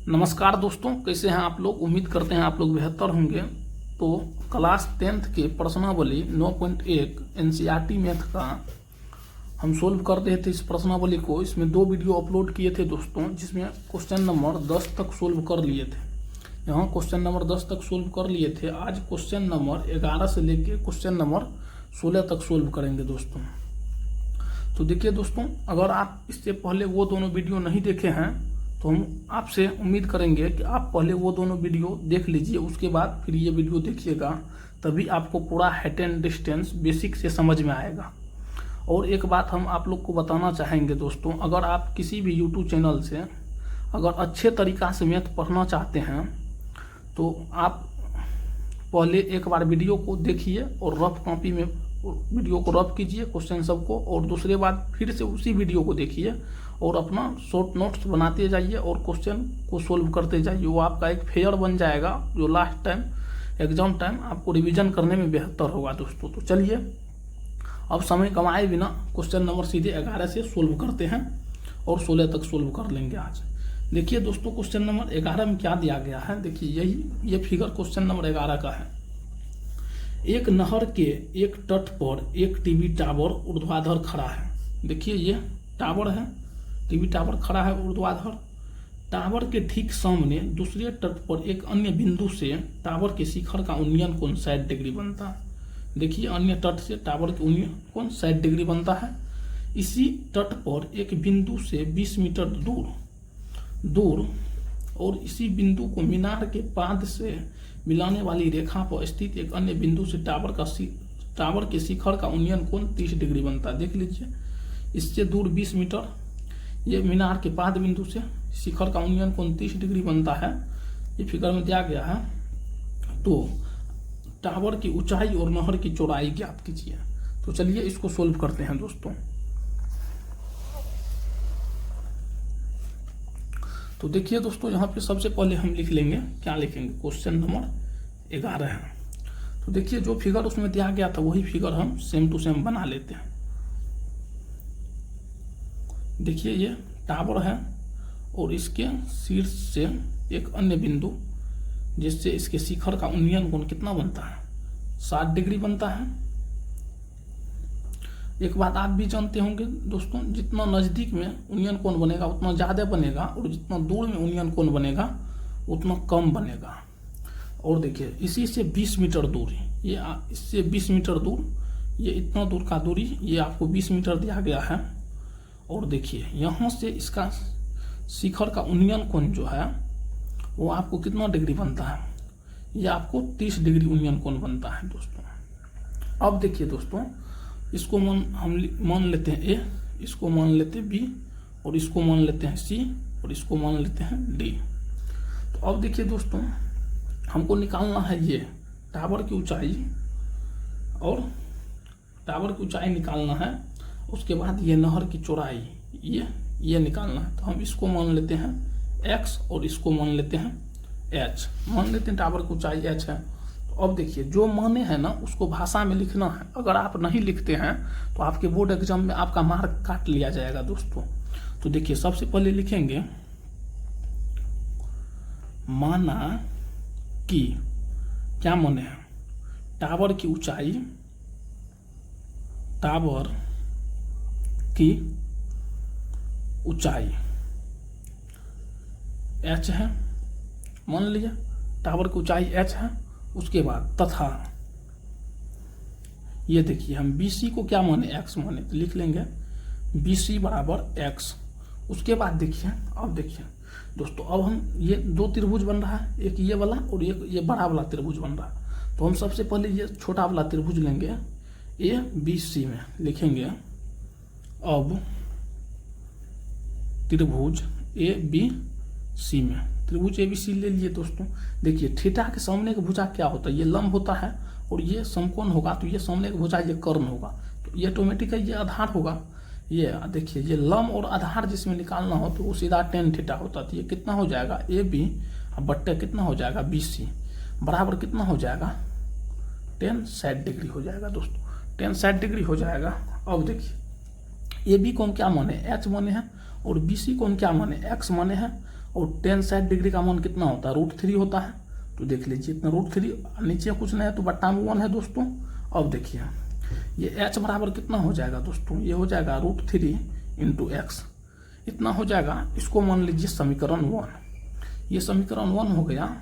नमस्कार दोस्तों, कैसे हैं आप लोग। उम्मीद करते हैं आप लोग बेहतर होंगे। तो क्लास 10th के प्रश्नावली 9.1 एनसीईआरटी मैथ का हम सोल्व कर रहे थे। इस प्रश्नावली को इसमें 2 वीडियो अपलोड किए थे दोस्तों, जिसमें क्वेश्चन नंबर 10 तक सोल्व कर लिए थे। यहाँ क्वेश्चन नंबर 10 तक सोल्व कर लिए थे। आज क्वेश्चन नंबर 11 से लेके क्वेश्चन नंबर 16 तक सोल्व करेंगे दोस्तों। तो देखिए दोस्तों, अगर आप इससे पहले वो दोनों वीडियो नहीं देखे हैं तो हम आपसे उम्मीद करेंगे कि आप पहले वो दोनों वीडियो देख लीजिए, उसके बाद फिर ये वीडियो देखिएगा, तभी आपको पूरा हाइट एंड डिस्टेंस बेसिक से समझ में आएगा। और एक बात हम आप लोग को बताना चाहेंगे दोस्तों, अगर आप किसी भी यूट्यूब चैनल से अगर अच्छे तरीक़ा से मैथ पढ़ना चाहते हैं तो आप पहले एक बार वीडियो को देखिए और रफ कॉपी में वीडियो को रफ कीजिए क्वेश्चन सबको, और दूसरे बार फिर से उसी वीडियो को देखिए और अपना शॉर्ट नोट्स बनाते जाइए और क्वेश्चन को सोल्व करते जाइए। वो आपका एक फेयर बन जाएगा, जो लास्ट टाइम एग्जाम टाइम आपको रिवीजन करने में बेहतर होगा दोस्तों। तो चलिए अब समय कमाए बिना क्वेश्चन नंबर सीधे 11 से सोल्व करते हैं और 16 तक सोल्व कर लेंगे आज। देखिए दोस्तों, क्वेश्चन नंबर 11 में क्या दिया गया है। देखिए ये फिगर क्वेश्चन नंबर 11 का है। एक नहर के एक तट पर एक टीवी टावर ऊर्ध्वाधर खड़ा है। देखिए ये टावर है, टीवी टावर खड़ा है ऊर्ध्वाधर। टावर के ठीक सामने दूसरे तट पर एक अन्य बिंदु से टावर के शिखर का उन्नयन कोण 60 डिग्री बनता है। देखिए अन्य तट से टावर के उन्नयन कोण 60 डिग्री बनता है। इसी तट पर एक बिंदु से 20 मीटर दूर और इसी बिंदु को मीनार के पाद से मिलाने वाली रेखा पर स्थित एक अन्य बिंदु से टावर के शिखर का उन्नयन कोण 30 डिग्री बनता है। देख लीजिए, इससे दूर 20 मीटर, ये मीनार के पाद बिंदु से शिखर का उन्नयन कोण 30 डिग्री बनता है। ये फिगर में दिया गया है। तो टावर की ऊंचाई और नहर की चौड़ाई ज्ञात कीजिए। तो चलिए इसको सोल्व करते हैं दोस्तों। तो देखिए दोस्तों, यहाँ पे सबसे पहले हम लिख लेंगे, क्या लिखेंगे, क्वेश्चन नंबर 11 है। तो देखिए जो फिगर उसमें दिया गया था वही फिगर हम सेम टू सेम बना लेते हैं। देखिए ये टावर है और इसके शीर्ष से एक अन्य बिंदु, जिससे इसके शिखर का उन्नयन कोण कितना बनता है, 60 डिग्री बनता है। एक बात आप भी जानते होंगे दोस्तों, जितना नजदीक में उन्नयन कोण बनेगा उतना ज्यादा बनेगा, और जितना दूर में उन्नयन कोण बनेगा उतना कम बनेगा। और देखिए इसी से 20 मीटर दूर, ये इससे 20 मीटर दूर, ये इतना दूर का दूरी, ये आपको 20 मीटर दिया गया है। और देखिए यहाँ से इसका शिखर का उन्नयन कोण जो है वो आपको कितना डिग्री बनता है, ये आपको 30 डिग्री उन्नयन कोण बनता है दोस्तों। अब देखिए दोस्तों, इसको हम मान लेते हैं ए, इसको मान लेते हैं बी, और इसको मान लेते हैं सी, और इसको मान लेते हैं डी। तो अब देखिए दोस्तों, हमको निकालना है ये टावर की ऊंचाई, और टावर की ऊंचाई निकालना है। उसके बाद ये नहर की चौड़ाई, ये निकालना है। तो हम इसको मान लेते हैं x और इसको मान लेते हैं h। मान लेते हैं टावर की ऊंचाई h है। तो अब देखिए जो माने हैं ना उसको भाषा में लिखना है। अगर आप नहीं लिखते हैं तो आपके बोर्ड एग्जाम में आपका मार्क काट लिया जाएगा दोस्तों। तो देखिए सबसे पहले लिखेंगे माना कि, क्या माने हैं, टावर की ऊंचाई, टावर की ऊंचाई h है, मान लिया टावर की ऊंचाई h है। उसके बाद तथा ये देखिए हम BC को क्या माने, x माने, तो लिख लेंगे BC बराबर x। उसके बाद देखिए, अब देखिए दोस्तों, अब हम ये 2 त्रिभुज बन रहा है, एक ये वाला और ये बड़ा वाला त्रिभुज बन रहा है। तो हम सबसे पहले ये छोटा वाला त्रिभुज लेंगे, ABC में लिखेंगे अब त्रिभुज ABC में, त्रिभुज ABC ले लिए दोस्तों। देखिए थीटा के सामने का भुजा क्या होता है, ये लंब होता है, और ये समकोण होगा, तो ये सामने का भुजा ये कर्ण होगा, तो ये ऑटोमेटिक ये आधार होगा। ये देखिए ये लंब और आधार जिसमें निकालना हो तो वो सीधा tan थीटा होता है। तो ये कितना हो जाएगा, AB बट्टे कितना हो जाएगा BC बराबर कितना हो जाएगा, tan 60 डिग्री हो जाएगा दोस्तों, tan 60 डिग्री हो जाएगा। अब देखिए AB को हम क्या माने, H माने हैं, और BC को हम क्या माने, X माने हैं, और टेन 60 डिग्री का मान कितना होता है, √3 होता है। तो देख लीजिए इतना √3, नीचे कुछ नहीं है तो बट्टा में 1 है दोस्तों। अब देखिए ये h बराबर कितना हो जाएगा दोस्तों, ये हो जाएगा √3 इंटू x, इतना हो जाएगा। इसको मान लीजिए समीकरण 1, ये समीकरण 1 हो गया।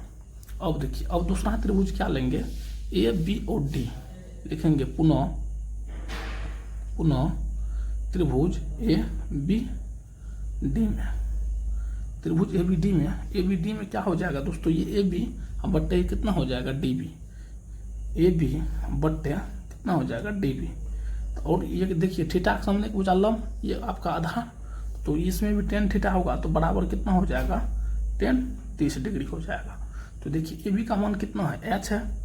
अब देखिए अब दूसरा त्रिभुज क्या लेंगे, ए बी और डी लिखेंगे, पुनः त्रिभुज ए बी डी में, त्रिभुज ए बी डी में क्या हो जाएगा दोस्तों, ये ए बी बट्टे कितना हो जाएगा डी बी, ए बी बट्टे कितना हो जाएगा डी बी। और ये देखिए थीटा के सामने कुछ लंब, ये आपका आधा, तो इसमें भी tan थीटा होगा तो बराबर कितना हो जाएगा, tan 30 डिग्री हो जाएगा। तो देखिए ए बी का मान कितना है, h है,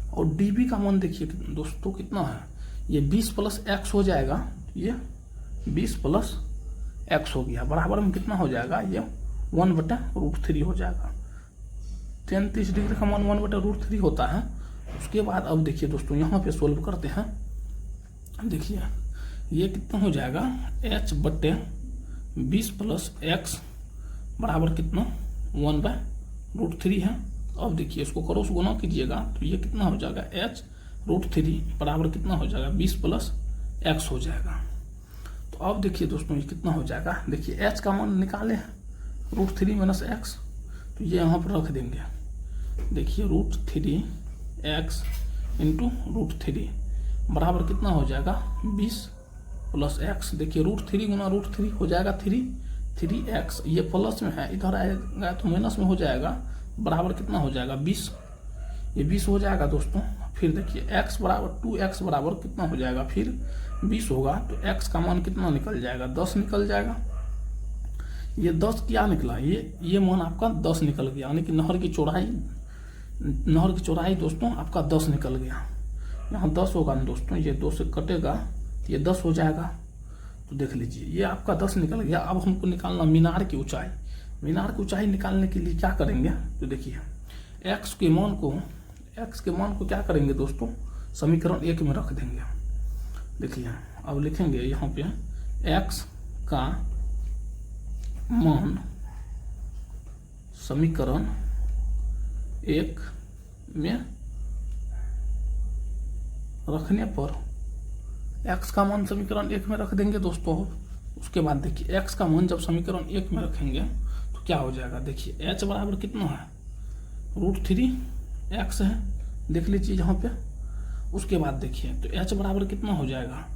और डी बी का मान देखिए दोस्तों कितना है, ये 20 + x हो जाएगा, ये 20 + x हो गया, बराबर में कितना हो जाएगा, ये 1/√3 हो जाएगा। tan 30 डिग्री का मान 1/√3 होता है। उसके बाद अब देखिए दोस्तों यहाँ पे सोल्व करते हैं। देखिए ये कितना हो जाएगा, h/20 + x बराबर कितना 1/√3 है। अब देखिए इसको क्रॉस गुना कीजिएगा तो ये कितना हो जाएगा, h√3 बराबर कितना हो जाएगा, 20 + x हो जाएगा। तो अब देखिए दोस्तों ये कितना हो जाएगा, देखिए h का मान निकाले हैं, √3 - x, तो ये यहाँ पर रख देंगे। देखिए √3x इंटू √3 बराबर कितना हो जाएगा, 20 + x। देखिए √3 गुना √3 हो जाएगा 3x, ये प्लस में है, इधर आएगा तो माइनस में हो जाएगा, बराबर कितना हो जाएगा 20, ये 20 हो जाएगा दोस्तों। फिर देखिए x बराबर 2x बराबर कितना हो जाएगा, फिर 20 होगा, तो x का मान कितना निकल जाएगा, 10 निकल जाएगा। ये 10 क्या निकला, ये मान आपका 10 निकल गया, यानी कि नहर की चौड़ाई दोस्तों आपका 10 निकल गया। यहाँ 10 होगा ना दोस्तों, ये 2 से कटेगा तो ये 10 हो जाएगा। तो देख लीजिए ये आपका 10 निकल गया। अब हमको निकालना मीनार की ऊंचाई। मीनार की ऊंचाई निकालने के लिए क्या करेंगे, तो देखिए x के मान को क्या करेंगे दोस्तों, समीकरण 1 में रख देंगे। देखिए अब लिखेंगे यहाँ पे x का मान समीकरण 1 में रखने पर, x का मान समीकरण 1 में रख देंगे दोस्तों। उसके बाद देखिए x का मान जब समीकरण 1 में रखेंगे तो क्या हो जाएगा, देखिए h बराबर कितना है, √3x है, देख लीजिए यहाँ पे। उसके बाद देखिए तो h बराबर कितना हो जाएगा,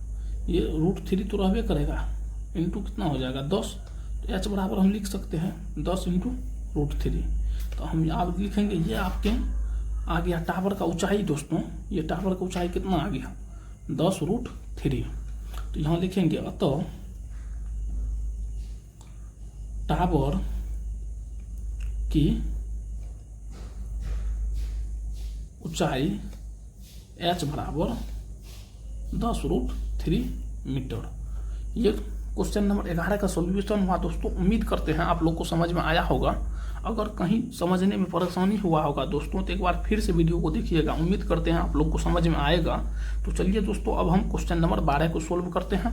ये √3 तो रहबे करेगा, इंटू कितना हो जाएगा 10, तो h बराबर हम लिख सकते हैं 10 इंटू √3। तो हम आप लिखेंगे, ये आपके आ गया टावर का ऊंचाई दोस्तों, ये टावर का ऊंचाई कितना आ गया 10√3। तो यहाँ लिखेंगे अतः टावर की ऊंचाई h बराबर 10√3 मीटर। ये क्वेश्चन नंबर 11 का सॉल्यूशन हुआ दोस्तों। उम्मीद करते हैं आप लोग को समझ में आया होगा। अगर कहीं समझने में परेशानी हुआ होगा दोस्तों तो एक बार फिर से वीडियो को देखिएगा। उम्मीद करते हैं आप लोग को समझ में आएगा। तो चलिए दोस्तों अब हम क्वेश्चन नंबर 12 को सोल्व करते हैं।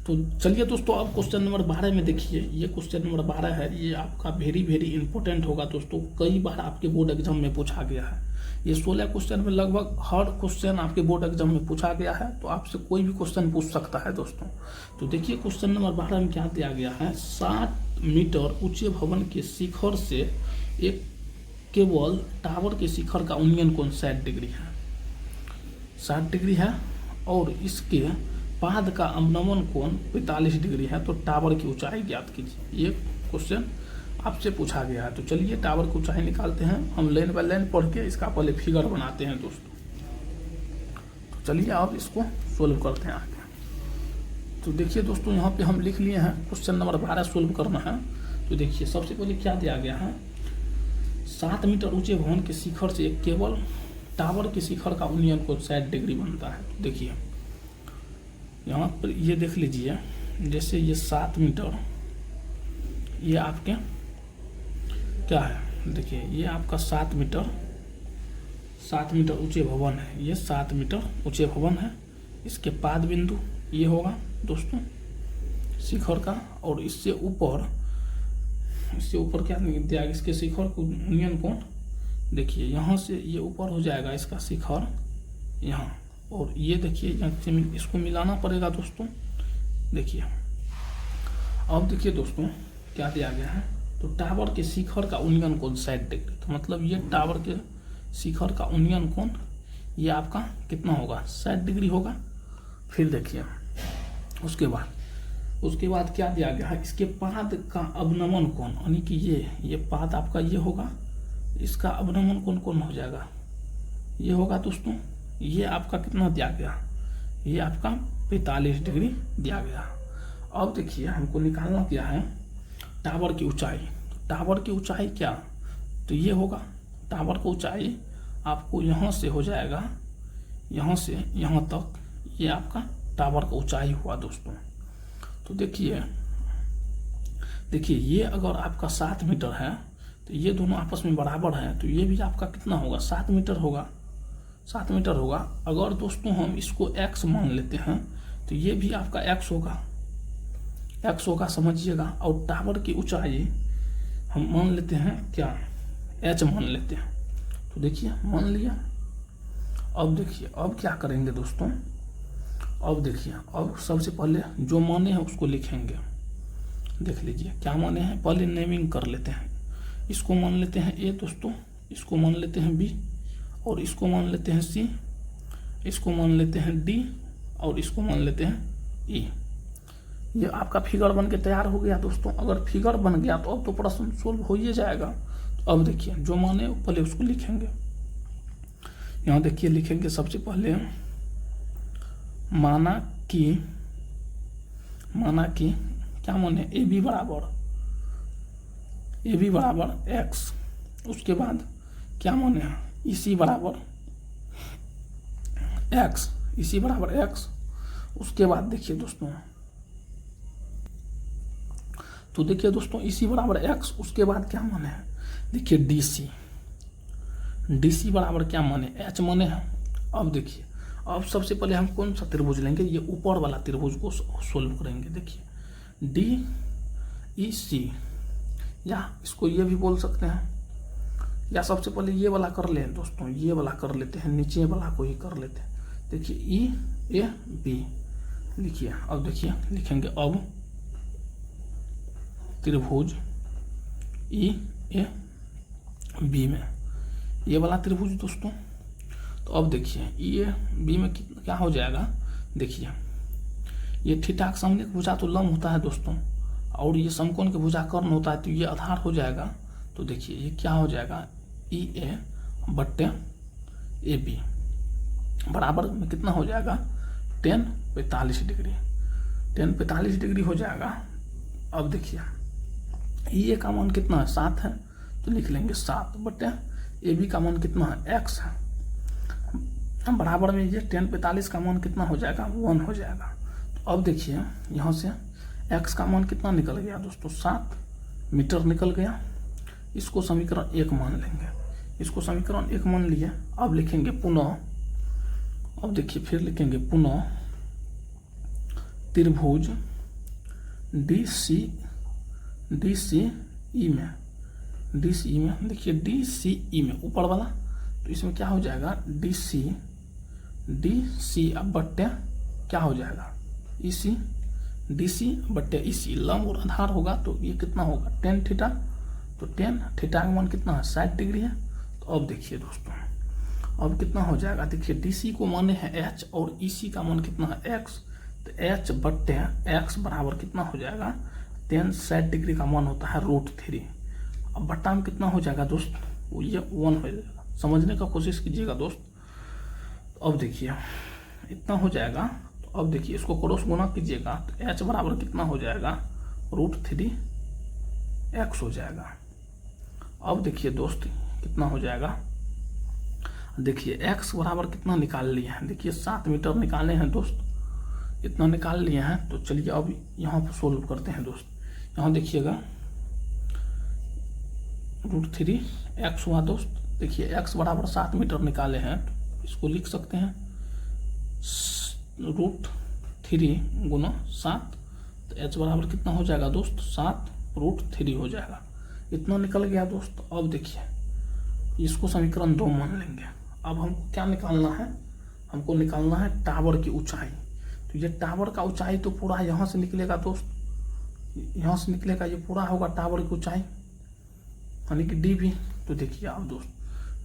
तो चलिए दोस्तों अब क्वेश्चन नंबर 12 में देखिए, ये क्वेश्चन नंबर 12 है, ये आपका वेरी इंपॉर्टेंट होगा दोस्तों। कई बार आपके बोर्ड एग्जाम में पूछा गया है। ये 16 क्वेश्चन में लगभग हर क्वेश्चन आपके बोर्ड एग्जाम में पूछा गया है, तो आपसे कोई भी क्वेश्चन पूछ सकता है दोस्तों। तो देखिए क्वेश्चन नंबर 12 में क्या दिया गया है, 60 मीटर ऊंचे भवन के शिखर से एक केबल टावर के शिखर का उन्नयन कोण 60 डिग्री है, 60 डिग्री है, और इसके पाद का अवनमन कोण 45 डिग्री है। तो टावर की ऊंचाई ज्ञात कीजिए। ये क्वेश्चन आपसे पूछा गया है। तो चलिए टावर की ऊंचाई निकालते हैं। हम लाइन बाय लाइन पढ़ के इसका पहले फिगर बनाते हैं दोस्तों। तो चलिए अब इसको सोल्व करते हैं आगे। तो देखिए दोस्तों यहाँ पे हम लिख लिए हैं, क्वेश्चन नंबर 12 सोल्व करना है। तो देखिए सबसे पहले क्या दिया गया है, 7 मीटर ऊंचे भवन के शिखर से एक केबल टावर के शिखर का उन्नयन कोण 60 डिग्री बनता है। देखिए यहाँ पर ये देख लीजिए, जैसे ये 7 मीटर, ये आपके क्या है, देखिए ये आपका 7 मीटर ऊंचे भवन है। ये 7 मीटर ऊंचे भवन है। इसके पाद बिंदु ये होगा दोस्तों शिखर का, और इससे ऊपर इससे ऊपर क्या दिया गया, इसके शिखर को यूनियन कोण देखिए यहाँ से ये ऊपर हो जाएगा इसका शिखर यहाँ, और ये देखिए यहाँ से इसको मिलाना पड़ेगा दोस्तों। देखिए अब देखिए दोस्तों क्या दिया गया है, तो टावर के शिखर का यूनियन कोण 60 डिग्री, तो मतलब ये टावर के शिखर का यूनियन कोण ये आपका कितना होगा, 60 डिग्री होगा। फिर देखिए उसके बाद क्या दिया गया है, इसके पाद का अवनमन कोण, यानी कि ये पाद आपका ये होगा, इसका अवनमन कोण कौन हो जाएगा, ये होगा दोस्तों। ये आपका कितना दिया गया, ये आपका 45 डिग्री दिया गया। अब देखिए हमको निकालना क्या है, टावर की ऊंचाई। टावर की ऊंचाई क्या, तो ये होगा टावर की ऊंचाई आपको यहाँ से हो जाएगा, यहाँ से यहाँ तक, ये आपका टावर का ऊंचाई हुआ दोस्तों। तो देखिए ये अगर आपका 7 मीटर है तो ये दोनों आपस में बराबर हैं, तो ये भी आपका कितना होगा, 7 मीटर होगा, 7 मीटर होगा। अगर दोस्तों हम इसको x मान लेते हैं तो ये भी आपका x होगा, समझिएगा। और टावर की ऊंचाई हम मान लेते हैं क्या, h मान लेते हैं, तो देखिए मान लिया। अब देखिए अब क्या करेंगे दोस्तों, अब देखिए अब सबसे पहले जो माने हैं उसको लिखेंगे। देख लीजिए क्या माने हैं, पहले नेमिंग कर लेते हैं। इसको मान लेते हैं A दोस्तों, इसको मान लेते हैं B, और इसको मान लेते हैं C, इसको मान लेते हैं D, और इसको मान लेते हैं E। ये आपका फिगर बन के तैयार हो गया दोस्तों। अगर फिगर बन गया तो अब तो प्रश्न सोल्व हो ही जाएगा। तो अब देखिए जो माने पहले उसको लिखेंगे। यहाँ देखिए लिखेंगे सबसे पहले माना कि क्या माने ए बी बराबर x, उसके बाद क्या माने इसी बराबर x, उसके बाद देखिए दोस्तों, तो देखिए दोस्तों इसी बराबर x, उसके बाद क्या माने है, देखिए DC बराबर क्या माने, h माने है। अब देखिए अब सबसे पहले हम कौन सा त्रिभुज लेंगे, ये ऊपर वाला त्रिभुज को सोल्व करेंगे। देखिए DEC, या इसको ये भी बोल सकते हैं, या सबसे पहले ये वाला कर लें दोस्तों, ये वाला कर लेते हैं, नीचे वाला को ही कर लेते हैं। देखिए EAB लिखिए। अब देखिए लिखेंगे अब त्रिभुज EAB में ये वाला त्रिभुज दोस्तों। तो अब देखिए EAB में क्या हो जाएगा, देखिए ये थीटा के सामने भुजा तो लंब होता है दोस्तों, और ये समकोण के भुजा कर्ण होता है, तो ये आधार हो जाएगा। तो देखिए ये क्या हो जाएगा, EA बट्टे AB बराबर में कितना हो जाएगा, 45 डिग्री हो जाएगा। अब देखिए EA का मान कितना है, 7 है, तो लिख लेंगे 7 बट्टे AB का मान कितना है, x है, बराबर में ये 45 का मान कितना हो जाएगा, 1 हो जाएगा। तो अब देखिए यहाँ से x का मान कितना निकल गया दोस्तों, 7 मीटर निकल गया। इसको समीकरण 1 मान लेंगे, इसको समीकरण 1 मान लिए। अब लिखेंगे पुनः, अब देखिए फिर लिखेंगे पुनः त्रिभुज DCE में देखिए DCE में ऊपर वाला, तो इसमें क्या हो जाएगा, DC अब बट्टे क्या हो जाएगा, DC बट्टे EC, लंब और आधार होगा, तो ये कितना होगा, tan थीटा। तो tan थीटा का मान कितना है, 60 डिग्री है। तो अब देखिए दोस्तों अब कितना हो जाएगा, देखिए DC को माने हैं h और EC का मान कितना है, x, तो h बट्टे x बराबर कितना हो जाएगा, tan 60 डिग्री का मान होता है √3। अब बट्टा में कितना हो जाएगा दोस्त, वो ये 1 हो जाएगा। समझने का कोशिश कीजिएगा दोस्त। तो अब देखिए इतना हो जाएगा। तो अब देखिए इसको क्रॉस गुना कीजिएगा, तो h बराबर कितना हो जाएगा, √3x हो जाएगा। अब देखिए दोस्त कितना हो जाएगा, देखिए x बराबर कितना निकाल लिए हैं, देखिए 7 मीटर निकाले हैं दोस्त, इतना निकाल लिए हैं। तो चलिए अब यहाँ पर सोल्व करते हैं दोस्त। यहाँ देखिएगा √3x हुआ दोस्त। देखिए x बराबर 7 मीटर निकाले हैं, तो इसको लिख सकते हैं √3 गुना 7, तो h बराबर कितना हो जाएगा दोस्त, 7 √3 हो जाएगा। इतना निकल गया दोस्त। अब देखिए इसको समीकरण 2 मान लेंगे। अब हमको क्या निकालना है, हमको निकालना है टावर की ऊंचाई। तो ये टावर का ऊंचाई तो पूरा यहाँ से निकलेगा दोस्त, यहाँ से निकलेगा, ये पूरा होगा टावर की ऊंचाई यानी कि डी भी। तो देखिए आप दोस्त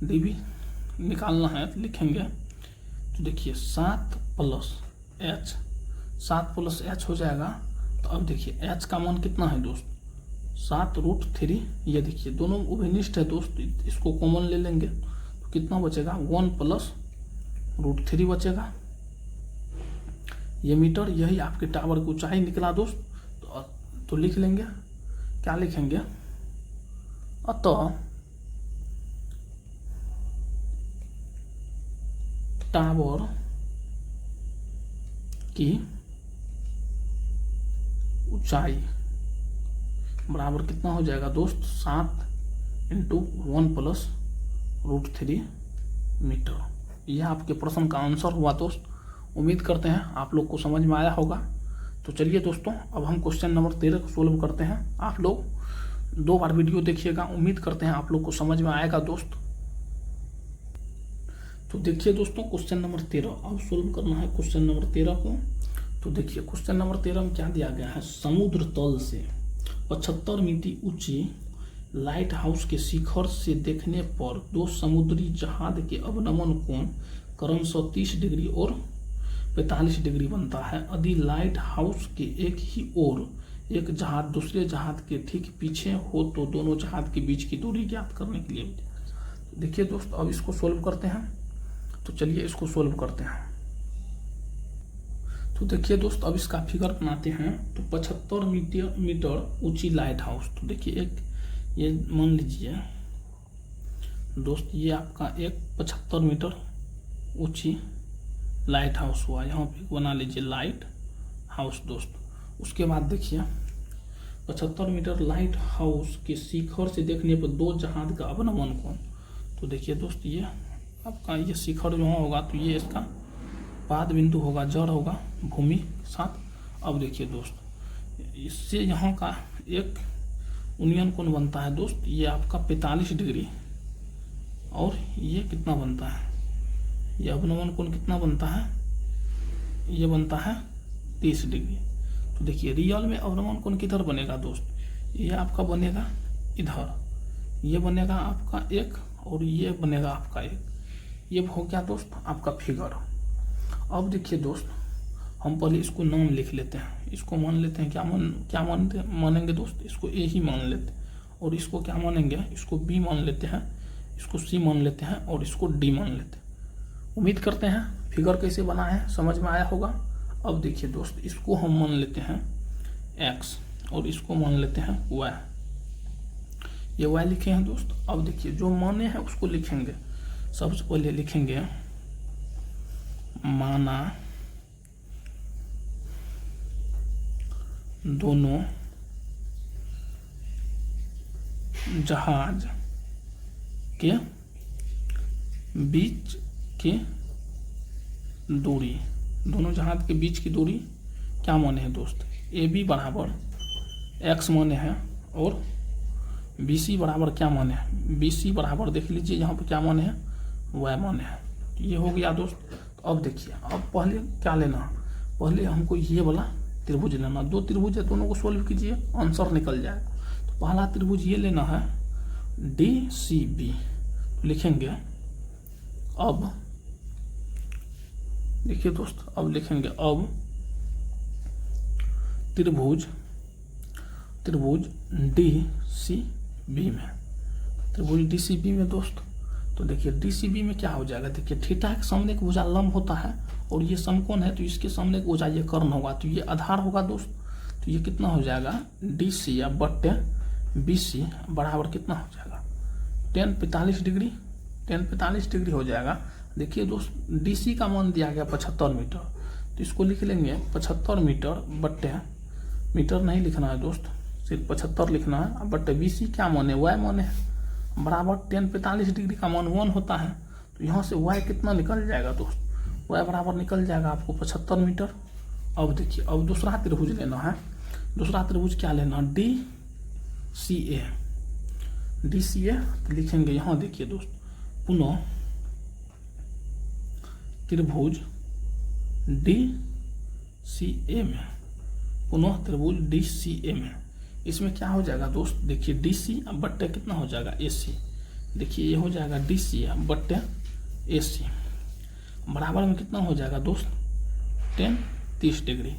डी भी निकालना है तो लिखेंगे, तो देखिए 7 प्लस एच हो जाएगा। तो अब देखिए एच का मान कितना है दोस्त 7√3। ये देखिए दोनों उभयनिष्ठ है दोस्त, इसको कॉमन ले लेंगे तो कितना बचेगा 1 + √3 बचेगा। ये मीटर, यही आपके टावर की ऊंचाई निकला दोस्त। तो लिख लेंगे, क्या लिखेंगे, अतः टावर की ऊंचाई बराबर कितना हो जाएगा दोस्त 7 × 1 + √3 मीटर। यह आपके प्रश्न का आंसर हुआ दोस्त। उम्मीद करते हैं आप लोग को समझ में आया होगा। तो चलिए दोस्तों अब हम क्वेश्चन नंबर 13 को सोल्व करते हैं। आप लोग 2 बार वीडियो देखिएगा, उम्मीद करते हैं आप लोग को समझ में आएगा दोस्त। तो देखिए दोस्तों क्वेश्चन नंबर 13 अब सोल्व करना है क्वेश्चन नंबर 13 को। तो देखिए क्वेश्चन नंबर 13 में क्या दिया गया है, समुद्र तल से 75 मीटर ऊंची लाइट हाउस के शिखर से देखने पर 2 समुद्री जहाज के अवनमन कोण क्रमशः 30 डिग्री और 45 डिग्री बनता है। यदि लाइट हाउस के एक ही ओर एक जहाज दूसरे जहाज के ठीक पीछे हो तो दोनों जहाज के बीच की दूरी ज्ञात करने के लिए। देखिए दोस्त अब इसको सोल्व करते हैं। तो चलिए इसको सोल्व करते हैं। तो देखिए दोस्त अब इसका फिगर बनाते हैं। तो 75 मीटर ऊंची लाइट हाउस। तो देखिए एक ये मान लीजिए दोस्त, ये आपका एक 75 मीटर ऊंची लाइट हाउस हुआ, यहाँ पे बना लीजिए लाइट हाउस दोस्त। उसके बाद देखिए 75 मीटर लाइट हाउस के शिखर से देखने पर 2 जहाज का अवनमन कोण। तो देखिए दोस्त ये आपका ये शिखर जो होगा तो ये इसका पाद बिंदु होगा, जड़ होगा भूमि के साथ। अब देखिए दोस्त इससे यहाँ का एक यूनियन कोण बनता है दोस्त, ये आपका 45 डिग्री और ये कितना बनता है, ये अवनमन कोण कितना बनता है, ये बनता है 30 डिग्री। तो देखिए रियल में अवनमन कोण किधर बनेगा दोस्त, ये आपका बनेगा इधर, ये बनेगा आपका एक और ये बनेगा आपका एक। ये हो गया दोस्त आपका फिगर। अब देखिए दोस्त हम पहले इसको नाम लिख लेते हैं। इसको मान लेते हैं क्या मानेंगे दोस्त, इसको ए ही मान लेते हैं। और इसको क्या मानेंगे, इसको बी मान लेते हैं, इसको सी मान लेते हैं और इसको डी मान लेते हैं। उम्मीद करते हैं फिगर कैसे बना है समझ में आया होगा। अब देखिए दोस्त इसको हम मान लेते हैं एक्स और इसको मान लेते हैं वाई। ये वाई लिखे हैं दोस्त। अब देखिए जो माने हैं उसको लिखेंगे। सबसे पहले लिखेंगे माना दोनों जहाज के बीच की दूरी, दोनों जहाज के बीच की दूरी क्या माने हैं दोस्त, ए बी बराबर एक्स माने हैं और बी सी बराबर क्या माने हैं, बी सी बराबर देख लीजिए यहाँ पे क्या माने हैं, वाई माने हैं। तो ये हो गया दोस्त। तो अब देखिए अब पहले क्या लेना, पहले हमको ये वाला त्रिभुज लेना। 2 त्रिभुज है, दोनों को सोल्व कीजिए आंसर निकल जाएगा। तो पहला त्रिभुज ये लेना है DCB। तो लिखेंगे अब देखिए दोस्त अब लिखेंगे अब त्रिभुज DCB में, त्रिभुज DCB में दोस्त। तो देखिए DCB में क्या हो जाएगा, देखिए थीटा के सामने एक भुजा लंब होता है और ये समकोण है तो इसके सामने एक भुजा ये कर्ण होगा, तो ये आधार होगा दोस्त। तो ये कितना हो जाएगा DC या बट्टे BC बराबर कितना हो जाएगा 10-45 डिग्री, 10-45 डिग्री हो जाएगा। देखिए दोस्त DC का मान दिया गया 75 मीटर, तो इसको लिख लेंगे 75 मीटर बट्टे, मीटर नहीं लिखना है दोस्त, सिर्फ 75 लिखना है। बट्टे BC क्या माने, वाई माने बराबर 10-45 डिग्री का मान 1 होता है। तो यहाँ से वाई कितना निकल जाएगा दोस्त, वाई बराबर निकल जाएगा आपको 75 मीटर। अब देखिए अब दूसरा त्रिभुज लेना है। दूसरा त्रिभुज क्या लेना, DCA। DCA तो लिखेंगे यहाँ देखिए दोस्त, पुनः त्रिभुज DCA में, पुनः त्रिभुज DCA में। इसमें क्या हो जाएगा दोस्त, देखिए DC बट्टे कितना हो जाएगा AC, देखिए ये हो जाएगा DC बट्टे AC बराबर में कितना हो जाएगा दोस्त 10 30 डिग्री।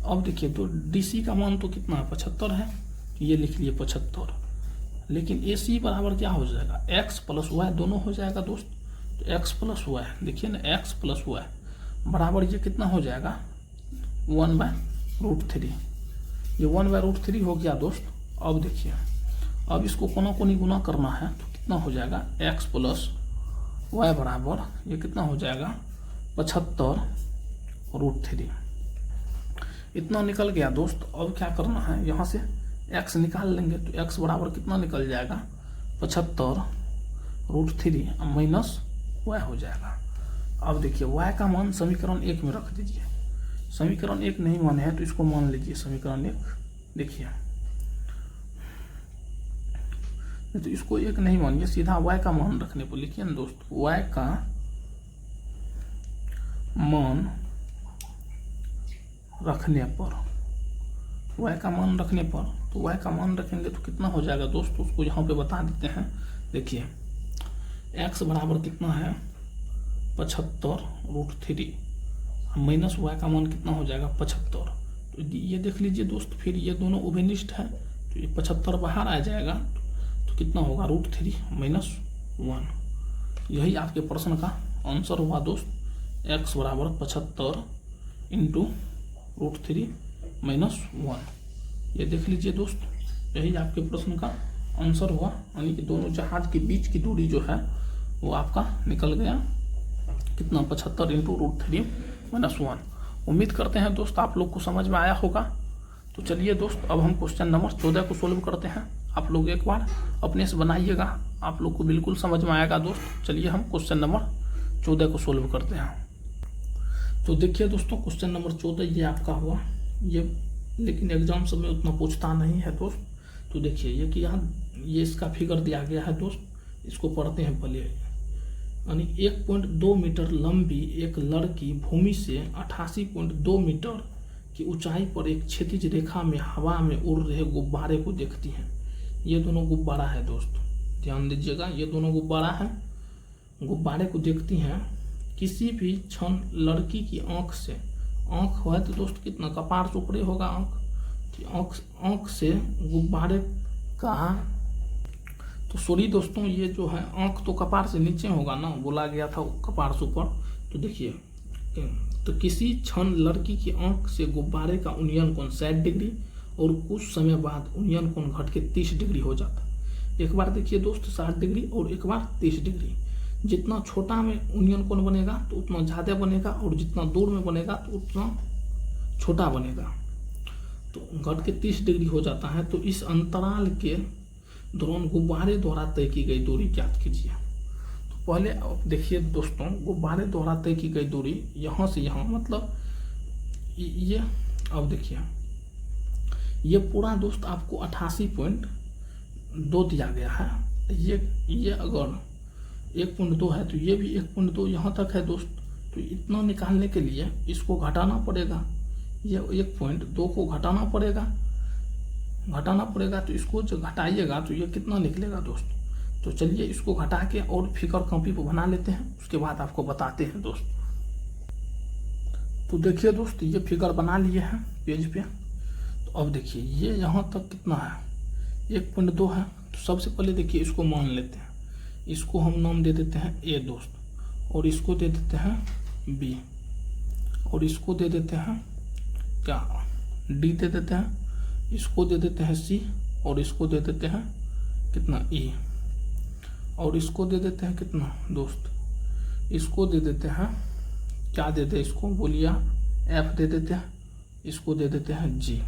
अब देखिए तो DC का मान तो कितना है 75 है, ये लिख लिए 75, लेकिन AC बराबर क्या हो जाएगा x प्लस वाई दोनों हो जाएगा दोस्त। तो x प्लस वाई देखिए ना, x प्लस वाई बराबर ये कितना हो जाएगा 1/√3, ये 1/√3 हो गया दोस्त। अब देखिए अब इसको कोना कोनी गुना करना है तो कितना हो जाएगा x प्लस वाई बराबर ये कितना हो जाएगा 75√3, इतना निकल गया दोस्त। अब क्या करना है, यहाँ से x निकाल लेंगे तो x बराबर कितना निकल जाएगा 75√3 माइनस y हो जाएगा। अब देखिए y का मान समीकरण 1 में रख दीजिए, समीकरण 1 नहीं माने है तो इसको मान लीजिए समीकरण 1। देखिए तो इसको 1 नहीं मानिए, सीधा y का मान रखने पर लिखिए ना दोस्त, y का मान रखने पर, y का मान रखने पर, तो y का मान रखेंगे तो कितना हो जाएगा दोस्त, उसको यहाँ पे बता देते हैं। देखिए x बराबर कितना है 75√3 माइनस y का मान कितना हो जाएगा 75, तो ये देख लीजिए दोस्त, फिर ये दोनों उभयनिष्ठ है तो ये 75 बाहर आ जाएगा तो कितना होगा √3 माइनस 1। यही आपके प्रश्न का आंसर हुआ दोस्त, x बराबर 75 इंटू √3 माइनस 1। ये देख लीजिए दोस्त, यही आपके प्रश्न का आंसर हुआ, यानी कि दोनों जहाज के बीच की दूरी जो है वो आपका निकल गया कितना 75 इंटू √3 माइनस 1। उम्मीद करते हैं दोस्त आप लोग को समझ में आया होगा। तो चलिए दोस्त अब हम क्वेश्चन नंबर 14 को सोल्व करते हैं। आप लोग एक बार अपने से बनाइएगा, आप लोग को बिल्कुल समझ में आएगा दोस्त। चलिए हम क्वेश्चन नंबर 14 को सोल्व करते हैं। तो देखिए दोस्तों क्वेश्चन नंबर 14 ये आपका हुआ, ये लेकिन एग्जाम सब में उतना पूछता नहीं है दोस्त। तो देखिए ये कि यहाँ ये इसका फिगर दिया गया है दोस्त, इसको पढ़ते हैं पहले। यानी 1.2 मीटर लंबी एक लड़की भूमि से 88.2 मीटर की ऊंचाई पर एक क्षैतिज रेखा में हवा में उड़ रहे गुब्बारे को देखती है। ये दोनों गुब्बारा है दोस्त, ध्यान दीजिएगा, ये दोनों गुब्बारा है, गुब्बारे को देखती हैं। किसी भी क्षण लड़की की आंख से, आंख है तो दोस्त कितना कपार से ऊपरी होगा आंख, आंख से गुब्बारे का, तो सॉरी दोस्तों ये जो है आंख तो कपार से नीचे होगा ना, बोला गया था कपार से ऊपर। तो देखिए तो किसी क्षण लड़की की आंख से गुब्बारे का उन्नयन कोण 60 डिग्री और कुछ समय बाद उन्नयन कोण घट के 30 डिग्री हो जाता। एक बार देखिए दोस्त 60 डिग्री और एक बार 30 डिग्री। जितना छोटा में उन्नयन कोण बनेगा तो उतना ज़्यादा बनेगा, और जितना दूर में बनेगा तो उतना छोटा बनेगा, तो घट के 30 डिग्री हो जाता है। तो इस अंतराल के दौरान गुब्बारे द्वारा तय की गई दूरी ज्ञात कीजिए। तो पहले देखिए दोस्तों, गुब्बारे द्वारा तय की गई दूरी यहाँ से यहाँ, मतलब ये, अब देखिए ये पूरा दोस्त आपको 88.2 दिया गया है। ये अगर 1.2 है तो ये भी 1.2 यहाँ तक है दोस्त। तो इतना निकालने के लिए इसको घटाना पड़ेगा, ये 1.2 को घटाना पड़ेगा। तो इसको जो घटाइएगा तो ये कितना निकलेगा दोस्त। तो चलिए इसको घटा के और फिगर कॉपी पर बना लेते हैं, उसके बाद आपको बताते हैं दोस्त। तो देखिए दोस्त ये फिगर बना लिए हैं पेज पे। तो अब देखिए ये यहाँ तक कितना है 1.2 है। तो सबसे पहले देखिए इसको मान लेते हैं, इसको हम नाम दे देते हैं A दोस्त, और इसको दे देते हैं B, और इसको दे देते हैं क्या D दे देते हैं, इसको दे देते हैं C, और इसको दे देते हैं कितना E, और इसको दे देते हैं कितना दोस्त, इसको दे देते हैं क्या देते हैं, इसको बोलिए F दे देते हैं, इसको दे देते हैं G।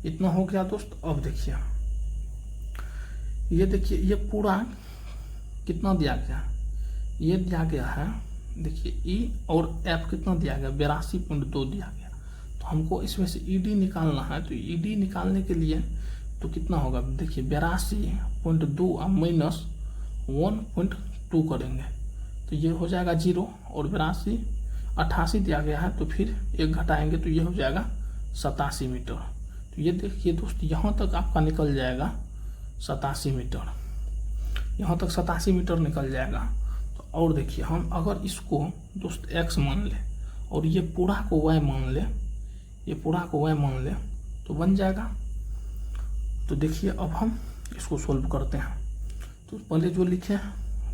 इतना हो गया दोस्त। अब देखिए ये देखिए ये पूरा कितना दिया गया, ये दिया गया है देखिए E और F कितना दिया गया 82.2 दिया गया। तो हमको इसमें से ED निकालना है। तो ED निकालने के लिए तो कितना होगा देखिए 82.2 अब माइनस 1.2 करेंगे तो ये हो जाएगा 0 और 88 दिया गया है तो फिर 1 घटाएंगे तो ये हो जाएगा 87 मीटर। तो ये देखिए दोस्त यहाँ तक आपका निकल जाएगा 87 मीटर, यहाँ तक 87 मीटर निकल जाएगा। तो और देखिए हम अगर इसको दोस्त x मान ले और ये पूरा को y मान ले, ये पूरा को y मान ले तो बन जाएगा। तो देखिए अब हम इसको सोल्व करते हैं। तो पहले जो लिखे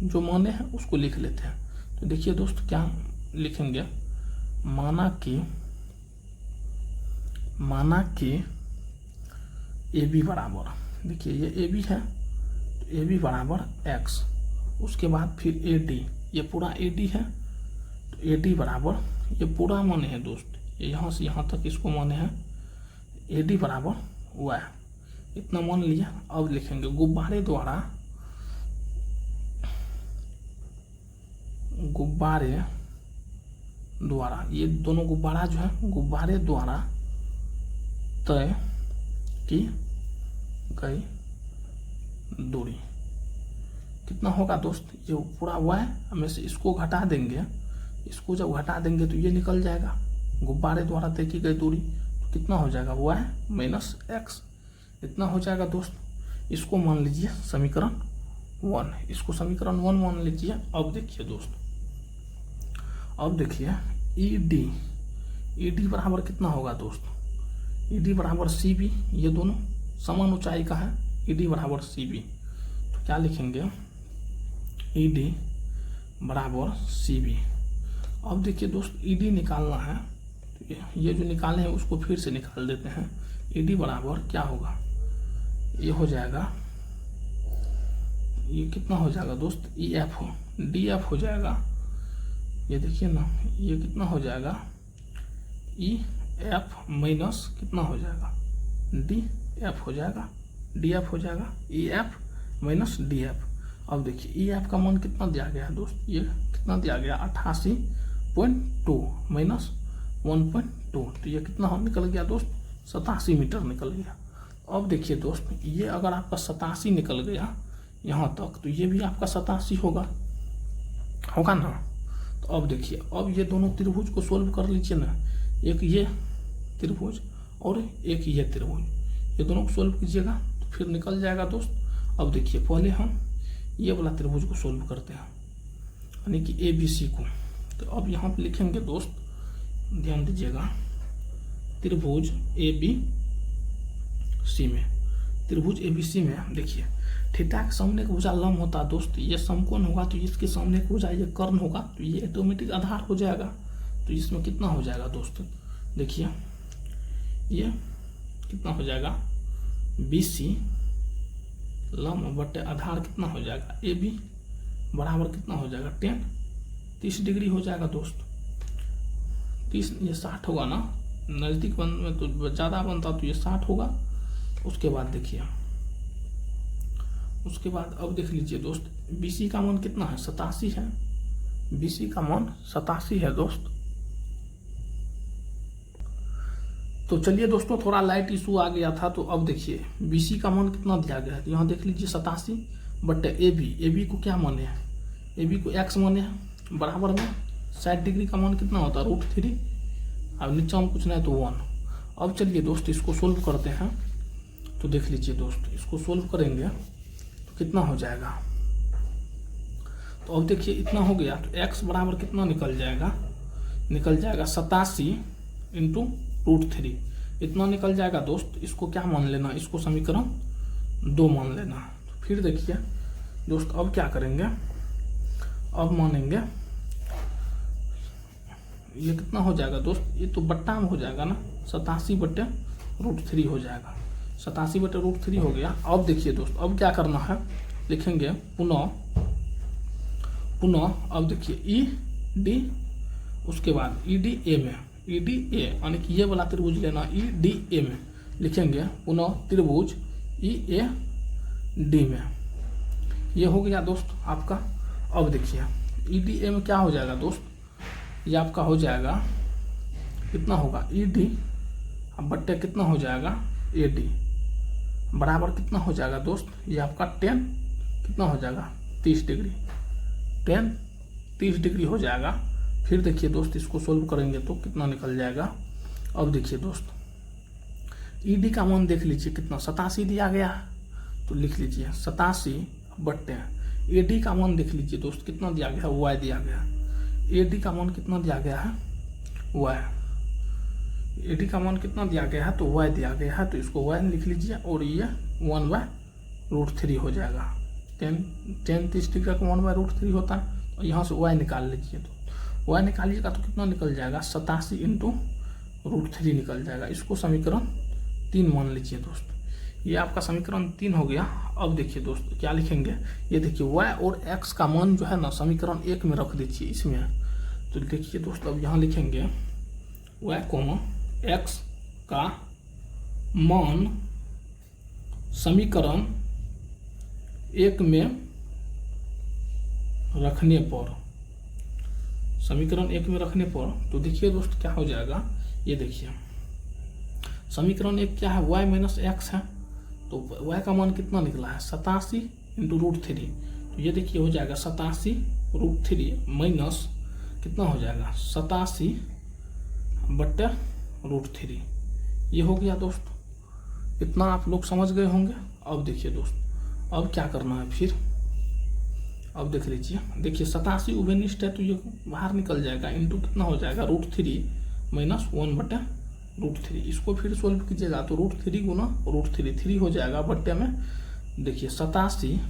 जो माने हैं उसको लिख लेते हैं। तो देखिए दोस्त क्या लिखेंगे, माना कि ए बी बराबर, देखिए ये ए बी है तो ए बी बराबर x, उसके बाद फिर ए डी, ये पूरा ए डी है तो ए डी बराबर, ये पूरा माने हैं दोस्त, ये यहाँ से यहाँ तक इसको माने हैं ए डी बराबर y, इतना मान लिया। अब लिखेंगे गुब्बारे द्वारा ये दोनों गुब्बारा जो है गुब्बारे द्वारा तय की गई दूरी कितना होगा दोस्त, ये पूरा y हमें से इसको घटा देंगे, इसको जब घटा देंगे तो ये निकल जाएगा गुब्बारे द्वारा तय की गई दूरी, तो कितना हो जाएगा y माइनस x, इतना हो जाएगा दोस्त। इसको मान लीजिए समीकरण 1, इसको समीकरण 1 मान लीजिए। अब देखिए दोस्त, अब देखिए ई डी बराबर कितना होगा दोस्त, ई डी बराबर सी बी, ये दोनों समान ऊंचाई का है, ई डी बराबर सी बी। तो क्या लिखेंगे, ई डी बराबर सी बी। अब देखिए दोस्त ई डी निकालना है तो ये जो निकाले हैं उसको फिर से निकाल देते हैं। ई डी बराबर क्या होगा, ये हो जाएगा, ये कितना हो जाएगा दोस्त, ई एफ हो डी एफ हो जाएगा, ये देखिए ना ये कितना हो जाएगा ई एफ माइनस कितना हो जाएगा डी एफ हो जाएगा, डी एफ हो जाएगा, E F minus D F. अब देखिए ई एफ का मान कितना दिया गया है दोस्त, ये कितना दिया गया 88.2 माइनस 1.2, तो ये कितना निकल गया दोस्त 87 मीटर निकल गया। अब देखिए दोस्त ये अगर आपका 87 निकल गया यहाँ तक तो ये भी आपका 87 होगा ना। तो अब देखिए अब ये दोनों त्रिभुज को सोल्व कर लीजिए ना, एक ये त्रिभुज और एक ये त्रिभुज, ये दोनों को सोल्व कीजिएगा तो फिर निकल जाएगा दोस्त। अब देखिए पहले हम ये वाला त्रिभुज को सोल्व करते हैं यानी कि ए बी सी को। तो अब यहाँ पे लिखेंगे दोस्त, ध्यान दीजिएगा, त्रिभुज ए बी सी में, त्रिभुज ए बी सी में देखिए थीटा के सामने का भुजा लंब होता है दोस्त, ये समकोण होगा तो इसके सामने का भुजा ये कर्ण होगा तो ये ऑटोमेटिक आधार हो जाएगा। तो इसमें कितना हो जाएगा दोस्त, देखिए ये कितना हो जाएगा बी सी लंब बटे आधार कितना हो जाएगा ए बी बराबर कितना हो जाएगा 30 डिग्री हो जाएगा दोस्त। 30 ये 60 होगा ना, नज़दीक में तो ज़्यादा बनता तो ये 60 होगा। उसके बाद देखिए, उसके बाद अब देख लीजिए दोस्त BC का मान कितना है 87 है, BC का मान 87 है दोस्त। तो चलिए दोस्तों थोड़ा लाइट इशू आ गया था, तो अब देखिए BC का मान कितना दिया गया है, यहाँ देख लीजिए 87 बट AB को क्या माने हैं, AB को x माने हैं, बराबर में 60 डिग्री का मान कितना होता है √3, अब नीचे हम कुछ नहीं तो 1। अब चलिए दोस्त इसको सोल्व करते हैं। तो देख लीजिए दोस्त इसको सोल्व करेंगे तो कितना हो जाएगा, तो अब देखिए इतना हो गया तो x बराबर कितना निकल जाएगा, निकल जाएगा 87 इंटू √3, इतना निकल जाएगा दोस्त। इसको क्या मान लेना, इसको समीकरण 2 मान लेना। तो फिर देखिए दोस्त अब क्या करेंगे, अब मानेंगे ये कितना हो जाएगा दोस्त, ये तो बट्टा में हो जाएगा ना, 87 बटे √3 हो जाएगा, 87 बटे √3 हो गया। अब देखिए दोस्त अब क्या करना है, लिखेंगे पुनः अब देखिए ई डी, उसके बाद ई डी ए में, ई डी ए यानी कि ये वाला त्रिभुज लेना, ई डी ए में लिखेंगे पुनः त्रिभुज ई ए डी में, ये हो गया दोस्त आपका। अब देखिए ई डी ए में क्या हो जाएगा दोस्त, ये आपका हो जाएगा कितना होगा ई डी, अब बट्टे कितना हो जाएगा ए डी, बराबर कितना हो जाएगा दोस्त, ये आपका 10 कितना हो जाएगा 30 डिग्री, 10 30 डिग्री हो जाएगा। फिर देखिए दोस्त इसको सोल्व करेंगे तो कितना निकल जाएगा। अब देखिए दोस्त ईडी का मान देख लीजिए कितना 87 दिया गया है, तो लिख लीजिए 87 बट्टे एडी का मान देख लीजिए दोस्त कितना दिया गया है, वाई दिया गया है। एडी का मान कितना दिया गया है, वाई, एडी का मान कितना दिया गया है तो वाई दिया गया है, तो इसको वाई लिख लीजिए और ये 1/√3 हो जाएगा। 10 30 डिग्री का 1/√3 होता है, और यहाँ से वाई निकाल लीजिए, तो वाई निकालिएगा तो कितना निकल जाएगा 87 × √3 निकल जाएगा। इसको समीकरण 3 मान लीजिए दोस्त, ये आपका समीकरण 3 हो गया। अब देखिए दोस्त क्या लिखेंगे, ये देखिए y और x का मान जो है ना समीकरण 1 में रख दीजिए इसमें। तो देखिए दोस्त अब यहाँ लिखेंगे y, x का मान समीकरण 1 में रखने पर, समीकरण 1 में रखने पर तो देखिए दोस्त क्या हो जाएगा, ये देखिए समीकरण 1 क्या है, y - x है, तो y का मान कितना निकला है 87 × √3, तो ये देखिए हो जाएगा 87 √3 माइनस कितना हो जाएगा 87 बट्टे √3, ये हो गया दोस्त। इतना आप लोग समझ गए होंगे। अब देखिए दोस्त अब क्या करना है फिर, अब देख लीजिए, देखिए 87 उभयनिष्ठ है तो ये बाहर निकल जाएगा, इंटू कितना हो जाएगा √3 माइनस 1/√3। इसको फिर सोल्व कीजिएगा तो √3 गुना √3 3 हो जाएगा, बट्टे में देखिए 87